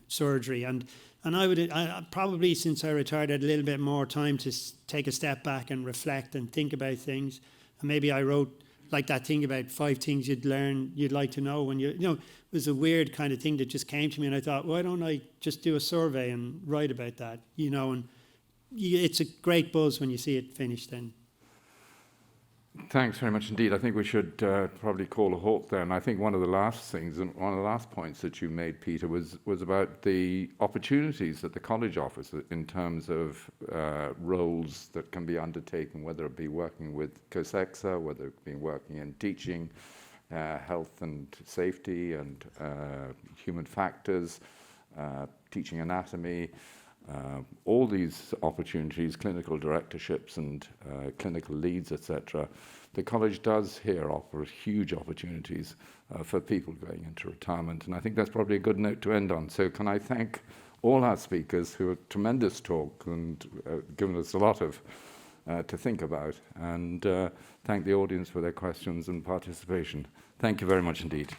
surgery. And I probably, since I retired, had a little bit more time to take a step back and reflect and think about things. And maybe I wrote like that thing about 5 things you'd like to know when you know, it was a weird kind of thing that just came to me, and I thought, why don't I just do a survey and write about that, you know? And it's a great buzz when you see it finished then. Thanks very much indeed. I think we should probably call a halt there. And I think one of the last things, and one of the last points that you made, Peter, was about the opportunities that the college offers in terms of roles that can be undertaken, whether it be working with COSEXA, whether it be working in teaching, health and safety and human factors, teaching anatomy, all these opportunities, clinical directorships and clinical leads, etc. The college does here offer huge opportunities for people going into retirement, and I think that's probably a good note to end on. So can I thank all our speakers who had tremendous talk and given us a lot of to think about, and thank the audience for their questions and participation. Thank you very much indeed.